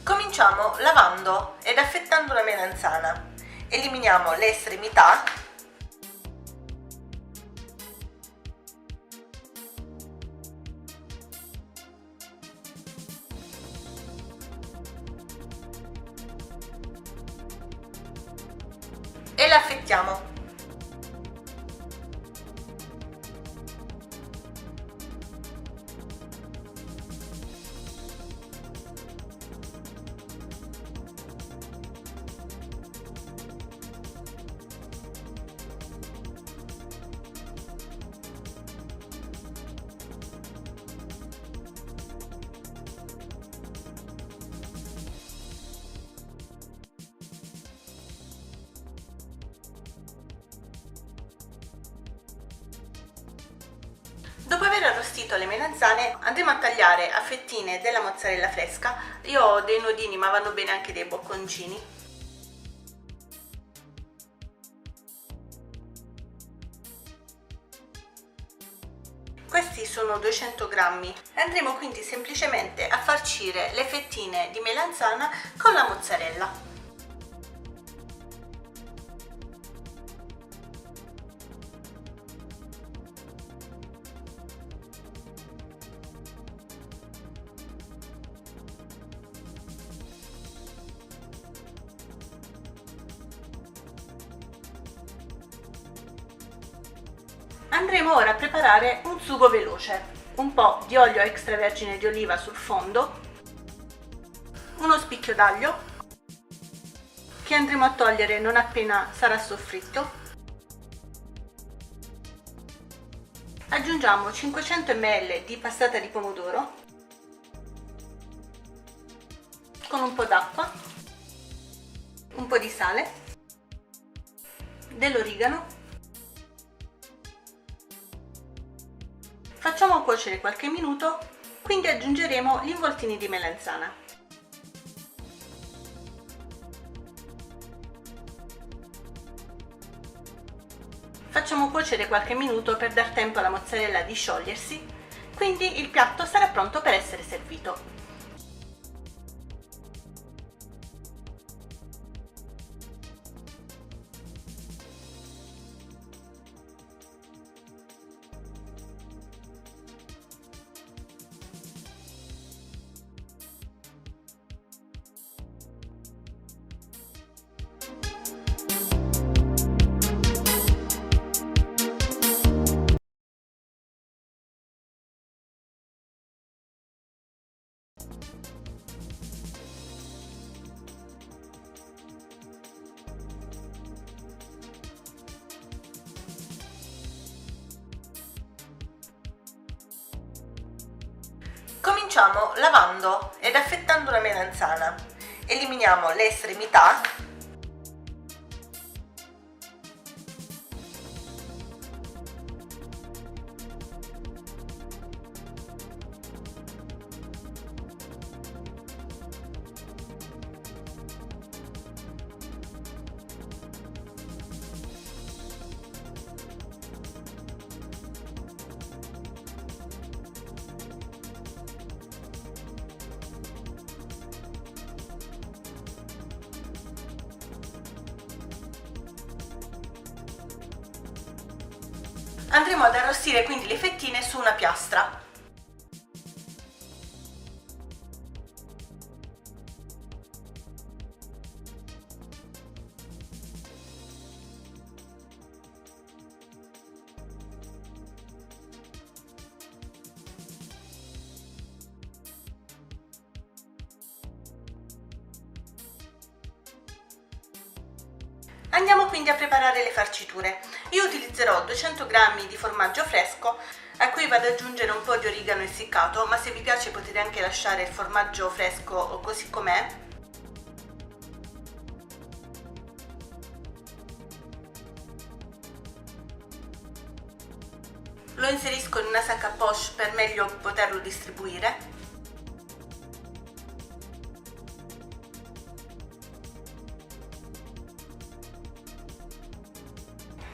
Cominciamo lavando ed affettando la melanzana. Eliminiamo le estremità e la affettiamo. Dopo aver arrostito le melanzane andremo a tagliare a fettine della mozzarella fresca. Io ho dei nodini ma vanno bene anche dei bocconcini. Questi sono 200 grammi. Andremo quindi semplicemente a farcire le fettine di melanzana con la mozzarella. Andremo ora a preparare un sugo veloce, un po' di olio extravergine di oliva sul fondo, uno spicchio d'aglio che andremo a togliere non appena sarà soffritto. Aggiungiamo 500 ml di passata di pomodoro con un po' d'acqua, un po' di sale, dell'origano. Facciamo cuocere qualche minuto, quindi aggiungeremo gli involtini di melanzana. Facciamo cuocere qualche minuto per dar tempo alla mozzarella di sciogliersi, quindi il piatto sarà pronto per essere servito. Cominciamo lavando ed affettando la melanzana. Eliminiamo le estremità andremo ad arrostire quindi le fettine su una piastra. Andiamo quindi a preparare le farciture. Io utilizzerò 200 g di formaggio fresco a cui vado ad aggiungere un po' di origano essiccato, ma se vi piace potete anche lasciare il formaggio fresco così com'è. Lo inserisco in una sacca a poche per meglio poterlo distribuire.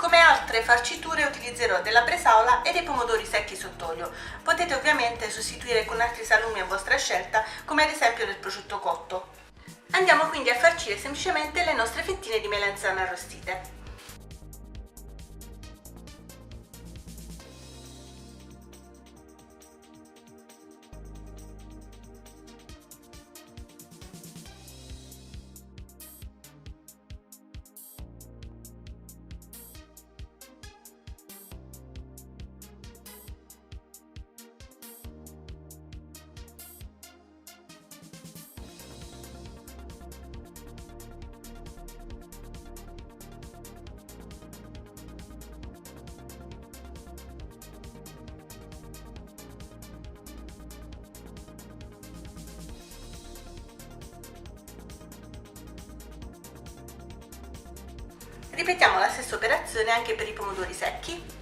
Come altre farciture utilizzerò della bresaola e dei pomodori secchi sott'olio. Potete ovviamente sostituire con altri salumi a vostra scelta, come ad esempio del prosciutto cotto. Andiamo quindi a farcire semplicemente le nostre fettine di melanzana arrostite. Ripetiamo la stessa operazione anche per i pomodori secchi.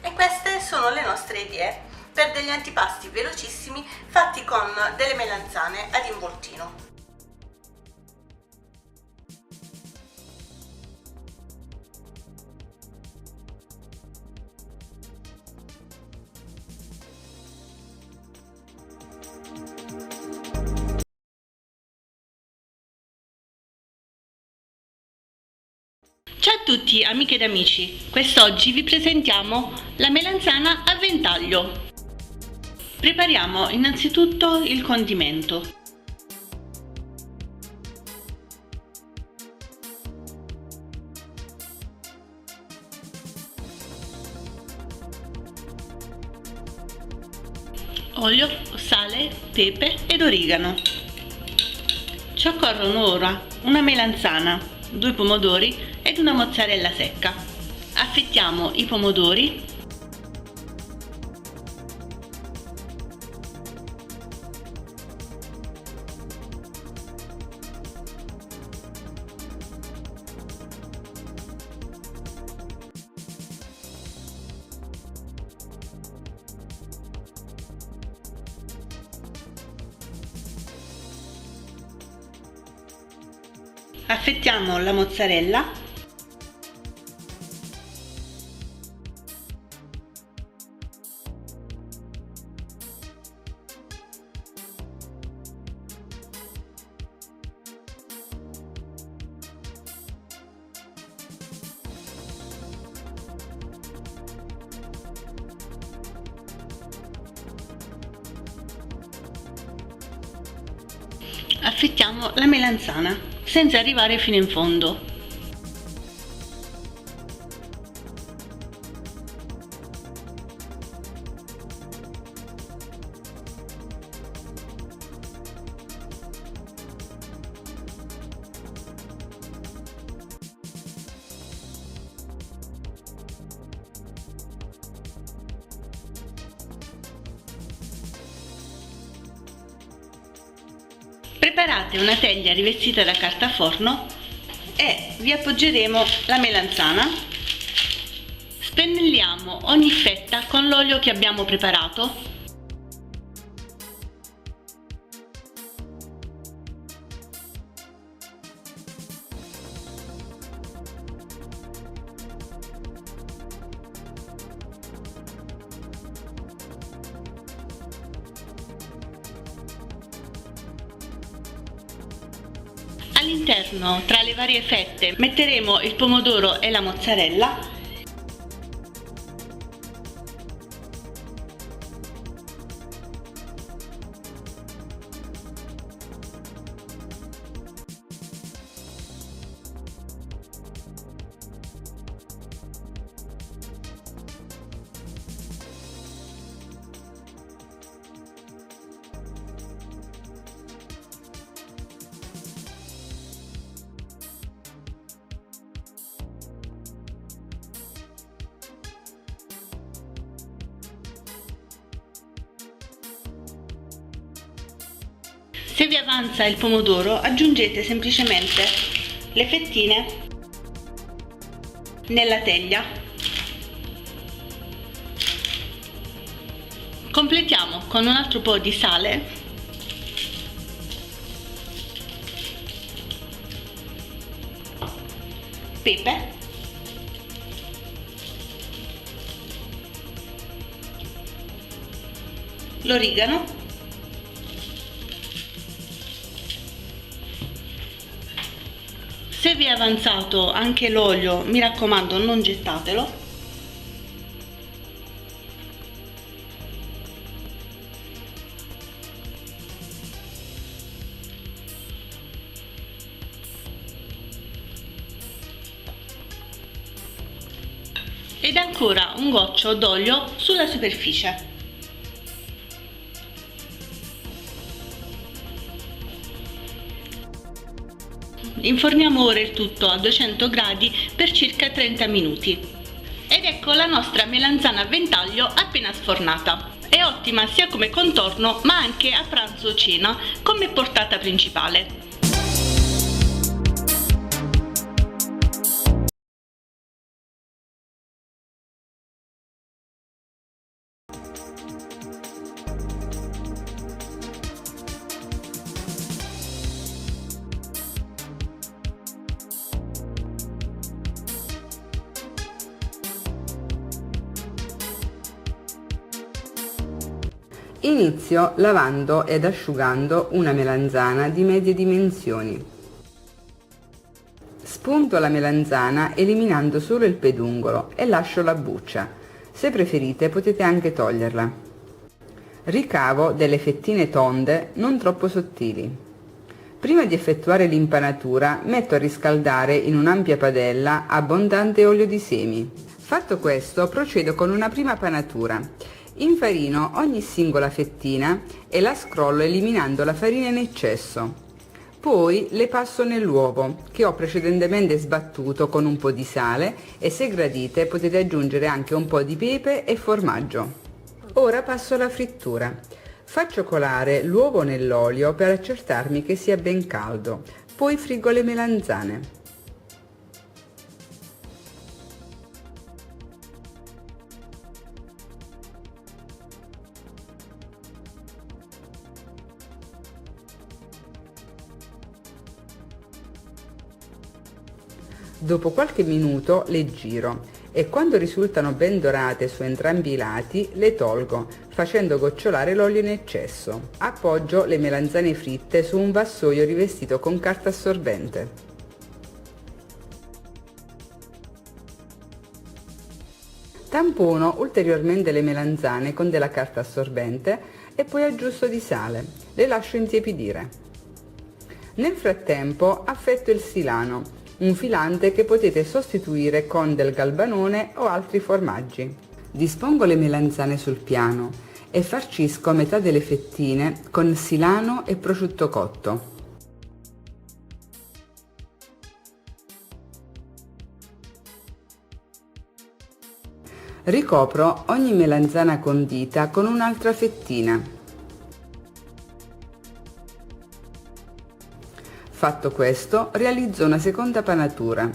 E queste sono le nostre idee per degli antipasti velocissimi fatti con delle melanzane ad involtino. Ciao a tutti amiche ed amici, quest'oggi vi presentiamo la melanzana a ventaglio. Prepariamo innanzitutto il condimento. Olio, sale, pepe ed origano. Ci occorrono ora una melanzana, 2 pomodori ed una mozzarella secca. Affettiamo i pomodori. Affettiamo la mozzarella. Affettiamo la melanzana senza arrivare fino in fondo. Preparate una teglia rivestita da carta forno e vi appoggeremo la melanzana. Spennelliamo ogni fetta con l'olio che abbiamo preparato. All'interno, tra le varie fette, metteremo il pomodoro e la mozzarella. Se vi avanza il pomodoro, aggiungete semplicemente le fettine nella teglia. Completiamo con un altro po' di sale, pepe, l'origano, se vi è avanzato anche l'olio, mi raccomando non gettatelo, ed ancora un goccio d'olio sulla superficie. Inforniamo ora il tutto a 200 gradi per circa 30 minuti. Ed ecco la nostra melanzana a ventaglio appena sfornata. È ottima sia come contorno ma anche a pranzo o cena come portata principale. Inizio lavando ed asciugando una melanzana di medie dimensioni. Spunto la melanzana eliminando solo il pedungolo e lascio la buccia. Se preferite potete anche toglierla. Ricavo delle fettine tonde non troppo sottili. Prima di effettuare l'impanatura metto a riscaldare in un'ampia padella abbondante olio di semi. Fatto questo procedo con una prima panatura. Infarino ogni singola fettina e la scrollo eliminando la farina in eccesso. Poi le passo nell'uovo che ho precedentemente sbattuto con un po' di sale e se gradite potete aggiungere anche un po' di pepe e formaggio. Ora passo alla frittura. Faccio colare l'uovo nell'olio per accertarmi che sia ben caldo. Poi friggo le melanzane. Dopo qualche minuto le giro e quando risultano ben dorate su entrambi i lati le tolgo facendo gocciolare l'olio in eccesso. Appoggio le melanzane fritte su un vassoio rivestito con carta assorbente. Tampono ulteriormente le melanzane con della carta assorbente e poi aggiusto di sale. Le lascio intiepidire. Nel frattempo affetto il silano, un filante che potete sostituire con del galbanone o altri formaggi. Dispongo le melanzane sul piano e farcisco metà delle fettine con silano e prosciutto cotto. Ricopro ogni melanzana condita con un'altra fettina. Fatto questo, realizzo una seconda panatura.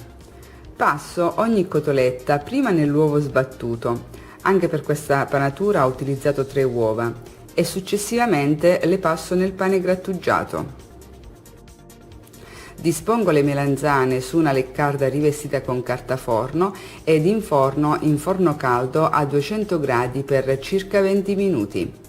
Passo ogni cotoletta prima nell'uovo sbattuto, anche per questa panatura ho utilizzato 3 uova, e successivamente le passo nel pane grattugiato. Dispongo le melanzane su una leccarda rivestita con carta forno ed inforno in forno caldo a 200 gradi per circa 20 minuti.